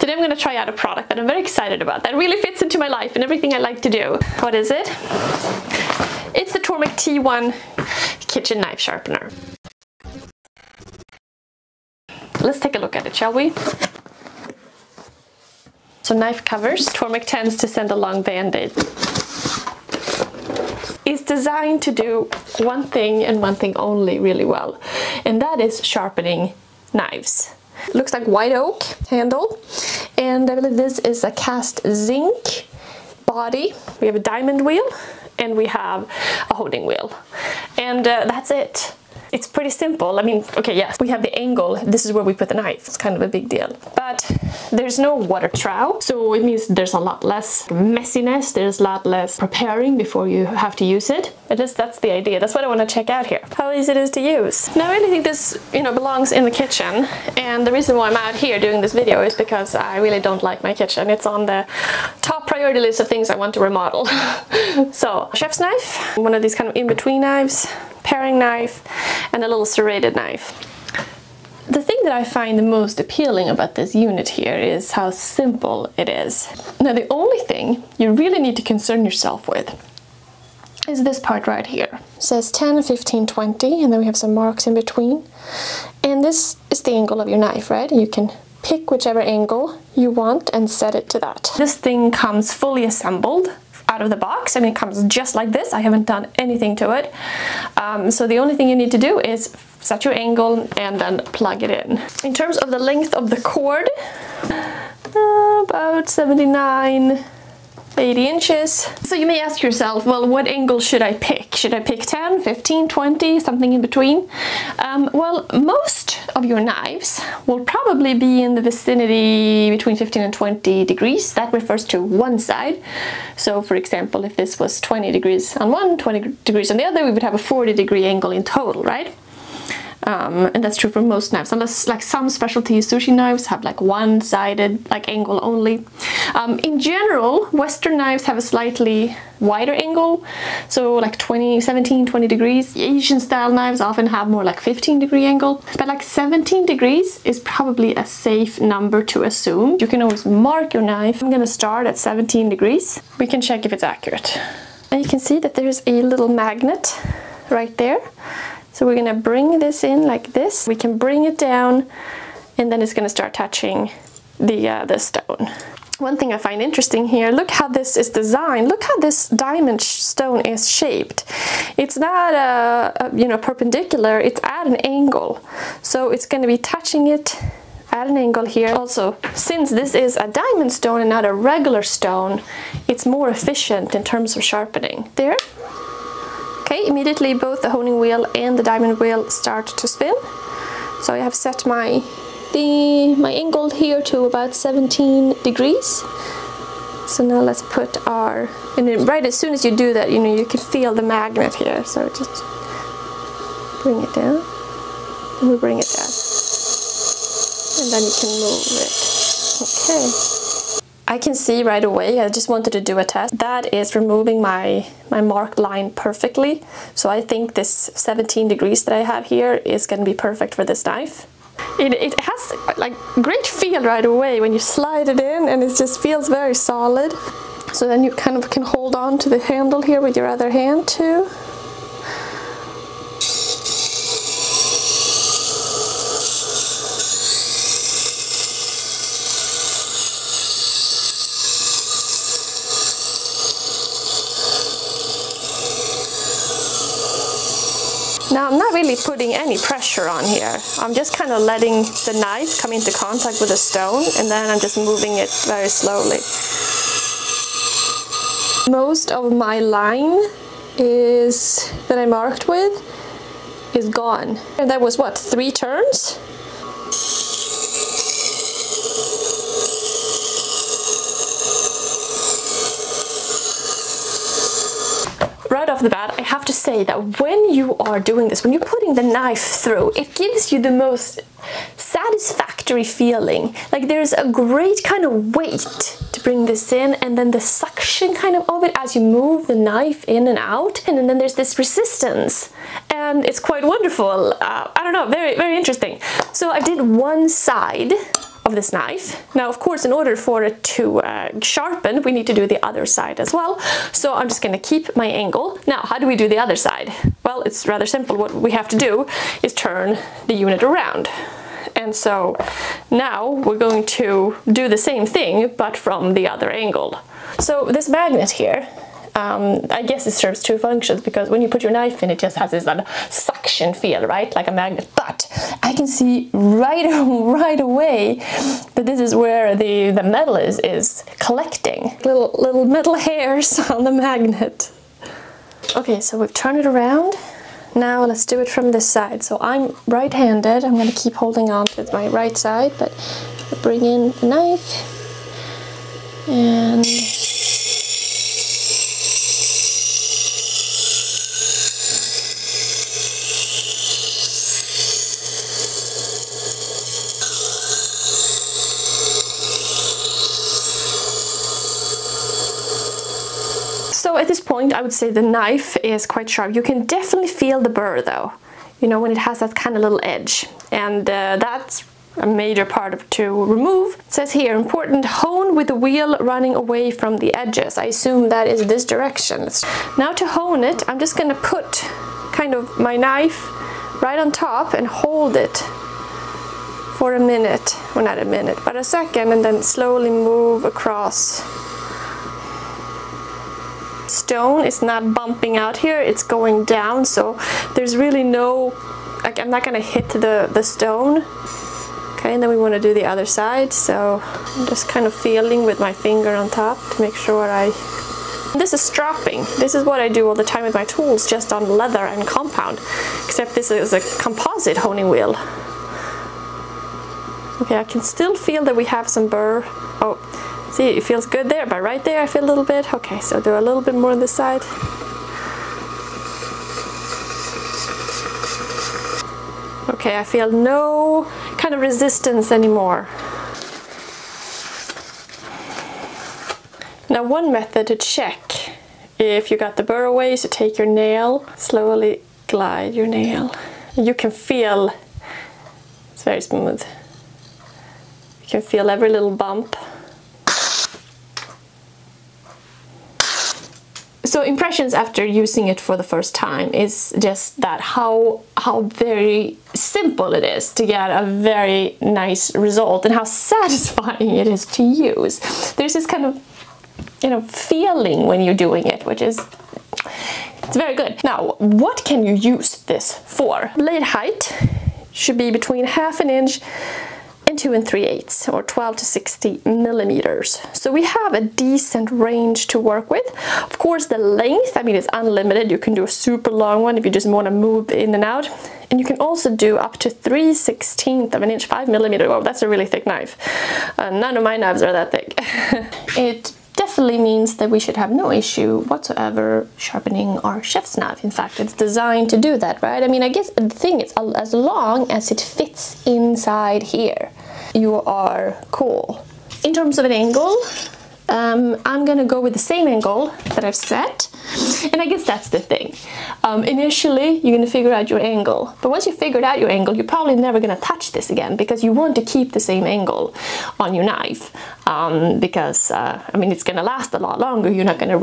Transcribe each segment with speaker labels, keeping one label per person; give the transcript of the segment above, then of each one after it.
Speaker 1: today I'm going to try out a product that I'm very excited about, that really fits into my life and everything I like to do. What is it? It's the Tormek T-1 kitchen knife sharpener. Let's take a look at it, shall we? So knife covers, Tormek tends to send along band-aids. It's designed to do one thing and one thing only really well, and that is sharpening knives. It looks like white oak handle, and I believe this is a cast zinc body. We have a diamond wheel and we have a holding wheel, and that's it. It's pretty simple. I mean, okay, yes, we have the angle. This is where we put the knife. It's kind of a big deal. But there's no water trowel, so it means there's a lot less messiness. There's a lot less preparing before you have to use it. That's the idea. That's what I want to check out here. How easy it is to use. Now, I really think this, belongs in the kitchen. And the reason why I'm out here doing this video is because I really don't like my kitchen. It's on the top priority list of things I want to remodel. So, chef's knife, one of these kind of in-between knives, paring knife, and a little serrated knife. The thing that I find the most appealing about this unit here is how simple it is. Now, the only thing you really need to concern yourself with is this part right here. It says 10, 15, 20, and then we have some marks in between. And this is the angle of your knife, right? You can pick whichever angle you want and set it to that. This thing comes fully assembled out of the box. I mean, it comes just like this. I haven't done anything to it. So the only thing you need to do is set your angle and then plug it in. In terms of the length of the cord, about 79, 80 inches. So you may ask yourself, well, what angle should I pick? Should I pick 10, 15, 20, something in between? Well, most of your knives will probably be in the vicinity between 15 and 20 degrees. That refers to one side. So for example, if this was 20 degrees on one, 20 degrees on the other, we would have a 40-degree angle in total, right? And that's true for most knives, unless like some specialty sushi knives have like one-sided like angle only. In general, Western knives have a slightly wider angle, so like 17, 20 degrees. Asian style knives often have more like 15-degree angle, but like 17 degrees is probably a safe number to assume. You can always mark your knife. I'm gonna start at 17 degrees. We can check if it's accurate. And you can see that there's a little magnet right there. So we're gonna bring this in like this. We can bring it down, and then it's gonna start touching the stone. One thing I find interesting here, look how this is designed. Look how this diamond stone is shaped. It's not perpendicular, it's at an angle. So it's gonna be touching it at an angle here. Also, since this is a diamond stone and not a regular stone, it's more efficient in terms of sharpening. There. Okay, immediately both the honing wheel and the diamond wheel start to spin. So I have set my angle here to about 17 degrees. So now let's put and then right as soon as you do that, you can feel the magnet here. So just bring it down, and we bring it down. And then you can move it. Okay. I can see right away, I just wanted to do a test. That is removing my marked line perfectly. So I think this 17 degrees that I have here is going to be perfect for this knife. It has like great feel right away when you slide it in, and it just feels very solid. So then you kind of can hold on to the handle here with your other hand too. Now I'm not really putting any pressure on here. I'm just kind of letting the knife come into contact with the stone, and then I'm just moving it very slowly. Most of my line that I marked with is gone. And that was what, 3 turns? Right off the bat, I have to say that when you are doing this, when you're putting the knife through, it gives you the most satisfactory feeling. Like there's a great kind of weight to bring this in, and then the suction kind of it as you move the knife in and out, and then there's this resistance, and it's quite wonderful. I don't know, very, very interesting. So I did one side of this knife. Now, of course, in order for it to sharpen, we need to do the other side as well. So I'm just going to keep my angle. Now, how do we do the other side? Well, it's rather simple. What we have to do is turn the unit around. And so now we're going to do the same thing, but from the other angle. So this magnet here, I guess it serves two functions, because when you put your knife in, it just has this suction feel, right? Like a magnet. But I can see right away that this is where the metal is collecting. Little metal hairs on the magnet. Okay, so we've turned it around. Now let's do it from this side. So I'm right-handed. I'm going to keep holding on to my right side, but bring in the knife and so at this point, I would say the knife is quite sharp. You can definitely feel the burr though, you know, when it has that kind of little edge. And that's a major part of to remove. It says here, important, hone with the wheel running away from the edges. I assume that is this direction. Now to hone it, I'm just gonna put kind of my knife right on top and hold it for a minute, well not a minute, but a second, and then slowly move across. Stone is not bumping out here, it's going down, so there's really no, like, I'm not going to hit the stone. Okay, and then we want to do the other side, so I'm just kind of feeling with my finger on top to make sure this is stropping. This is what I do all the time with my tools, just on leather and compound, except this is a composite honing wheel. Okay, I can still feel that we have some burr. Oh, see, it feels good there, but right there I feel a little bit. Okay, so do a little bit more on this side. Okay, I feel no kind of resistance anymore. Now, one method to check if you got the burr away is to take your nail, slowly glide your nail. You can feel it's very smooth. You can feel every little bump. So impressions after using it for the first time is just that how very simple it is to get a very nice result, and how satisfying it is to use. There's this kind of, you know, feeling when you're doing it, which is, it's very good. Now, what can you use this for? Blade height should be between 1/2 inch and 2 3/8, or 12 to 60 millimeters. So we have a decent range to work with. Of course, the length, I mean, it's unlimited. You can do a super long one if you just want to move in and out. And you can also do up to 3/16 of an inch, 5 millimeter. Wow, that's a really thick knife. None of my knives are that thick. It definitely means that we should have no issue whatsoever sharpening our chef's knife. In fact, it's designed to do that, right? I mean, I guess the thing is, as long as it fits inside here, you are cool. In terms of an angle, I'm gonna go with the same angle that I've set, and I guess that's the thing. Initially, you're gonna figure out your angle, but once you figured out your angle, you're probably never gonna touch this again, because you want to keep the same angle on your knife, because I mean, it's gonna last a lot longer. You're not gonna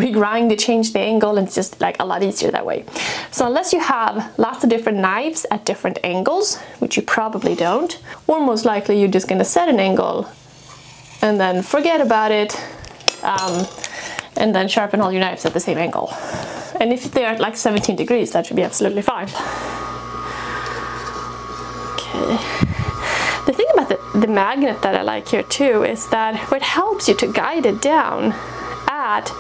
Speaker 1: regrind to change the angle, and it's just like a lot easier that way. So unless you have lots of different knives at different angles, which you probably don't, or most likely you're just gonna set an angle and then forget about it, and then sharpen all your knives at the same angle. And if they're at like 17 degrees, that should be absolutely fine. Okay. The thing about the magnet that I like here too is that it helps you to guide it down at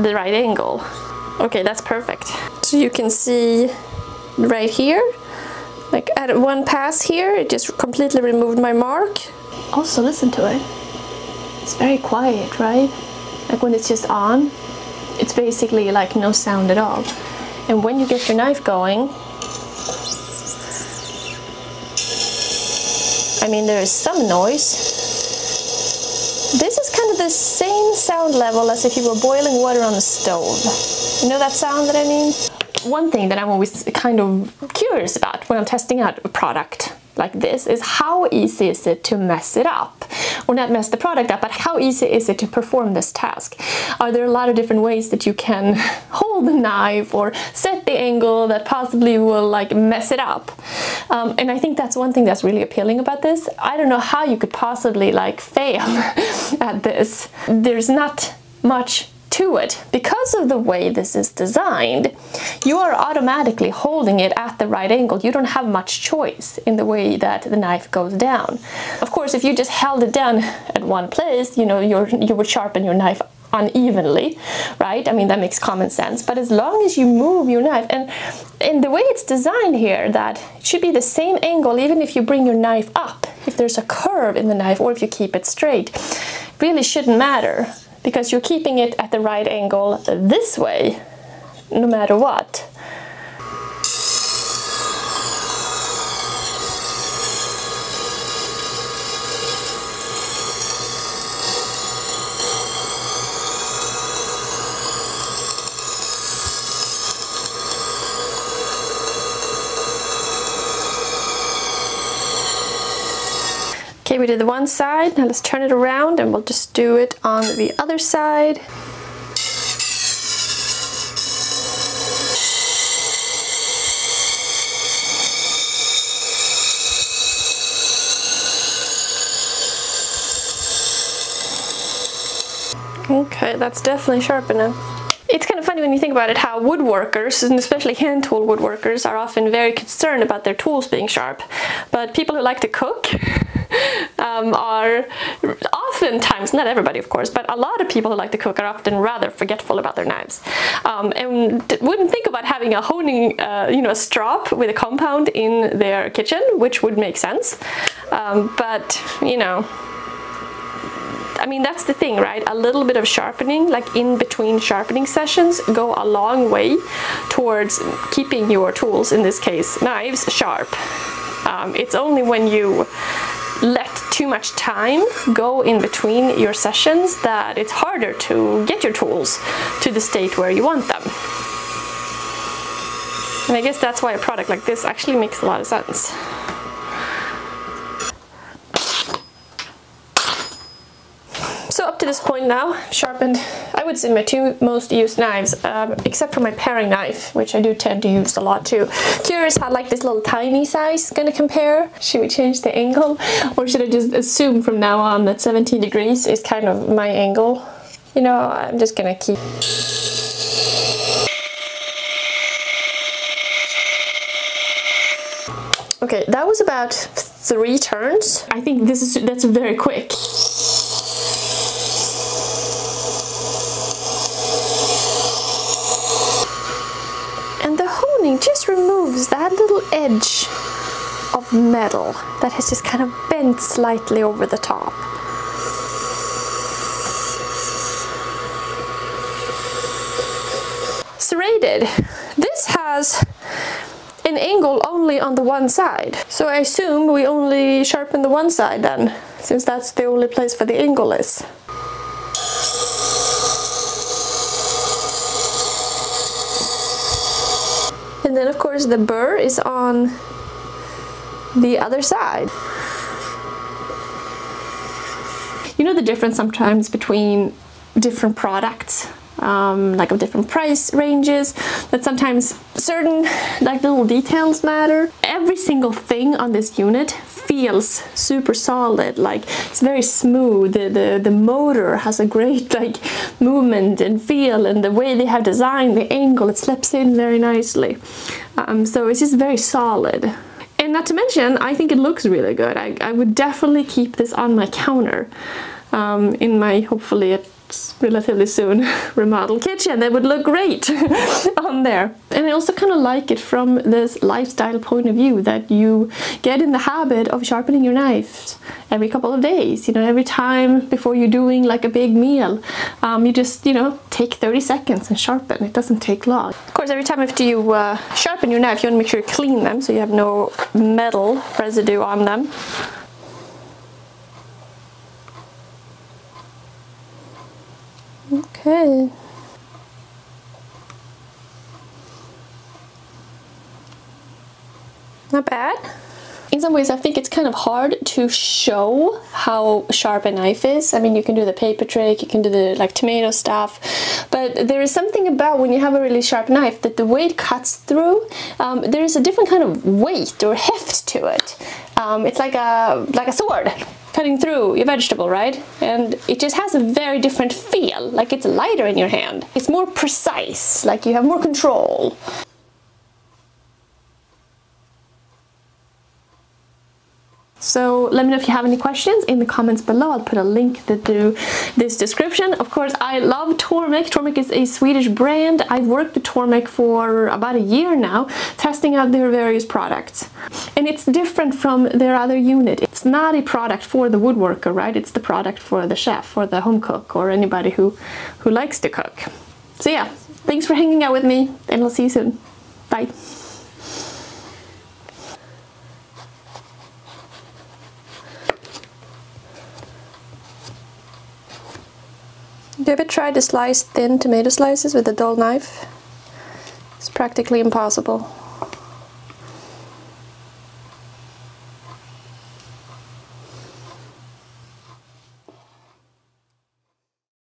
Speaker 1: the right angle. Okay, that's perfect. So you can see right here, like at one pass here, it just completely removed my mark. Also, listen to it. It's very quiet, right? Like when it's just on, it's basically like no sound at all. And when you get your knife going, I mean, there is some noise. This is kind of the same sound level as if you were boiling water on the stove. You know that sound that I mean? One thing that I'm always kind of curious about when I'm testing out a product like this is how easy is it to mess it up, or not mess the product up, but how easy is it to perform this task? Are there a lot of different ways that you can hold the knife or set the angle that possibly will like mess it up? And I think that's one thing that's really appealing about this. I don't know how you could possibly like fail at this. There's not much to it. Because of the way this is designed, you are automatically holding it at the right angle. You don't have much choice in the way that the knife goes down. Of course, if you just held it down at one place, you know, you would sharpen your knife unevenly, right? I mean, that makes common sense. But as long as you move your knife, and in the way it's designed here, that it should be the same angle even if you bring your knife up. If there's a curve in the knife or if you keep it straight, really shouldn't matter, because you're keeping it at the right angle this way, no matter what. Okay, we did the one side, now let's turn it around and we'll just do it on the other side. Okay, that's definitely sharp enough. It's kind of funny when you think about it, how woodworkers, and especially hand tool woodworkers, are often very concerned about their tools being sharp. But people who like to cook are oftentimes, not everybody of course, but a lot of people who like to cook are often rather forgetful about their knives. And wouldn't think about having a honing, you know, a strop with a compound in their kitchen, which would make sense. But, you know, I mean, that's the thing, right? A little bit of sharpening, like in between sharpening sessions, go a long way towards keeping your tools, in this case knives, sharp. It's only when you let too much time go in between your sessions that it's harder to get your tools to the state where you want them. And I guess that's why a product like this actually makes a lot of sense. So up to this point now, I've sharpened, I would say, my two most used knives, except for my paring knife, which I do tend to use a lot too. Curious how like this little tiny size is going to compare. Should we change the angle, or should I just assume from now on that 17 degrees is kind of my angle? You know, I'm just going to keep... Okay, that was about 3 turns. I think that's very quick. Just removes that little edge of metal that has just kind of bent slightly over the top. Serrated. This has an angle only on the one side, so I assume we only sharpen the one side then, since that's the only place where the angle is. And then of course the burr is on the other side. You know the difference sometimes between different products, like of different price ranges, that sometimes certain like little details matter. Every single thing on this unit feels super solid, like it's very smooth. The motor has a great like movement and feel, and the way they have designed the angle, it slips in very nicely. So it's just very solid. And not to mention, I think it looks really good. I would definitely keep this on my counter in my, hopefully relatively soon, remodeled kitchen. That would look great on there. And I also kind of like it from this lifestyle point of view, that you get in the habit of sharpening your knives every couple of days. You know, every time before you're doing like a big meal, you just, you know, take 30 seconds and sharpen. It doesn't take long. Of course, every time after you sharpen your knife, you want to make sure you clean them so you have no metal residue on them. Okay. Not bad. In some ways I think it's kind of hard to show how sharp a knife is. I mean, you can do the paper trick, you can do the like tomato stuff, but there is something about when you have a really sharp knife that the way it cuts through, there is a different kind of weight or heft to it. It's like a sword cutting through your vegetable, right? And it just has a very different feel, like it's lighter in your hand. It's more precise, like you have more control. So let me know if you have any questions in the comments below. I'll put a link to this description. Of course, I love Tormek. Tormek is a Swedish brand. I've worked with Tormek for about a year now, testing out their various products. And it's different from their other unit. It's not a product for the woodworker, right? It's the product for the chef or the home cook or anybody who likes to cook. So yeah, thanks for hanging out with me, and I'll see you soon. Bye. Have you ever tried to slice thin tomato slices with a dull knife? It's practically impossible.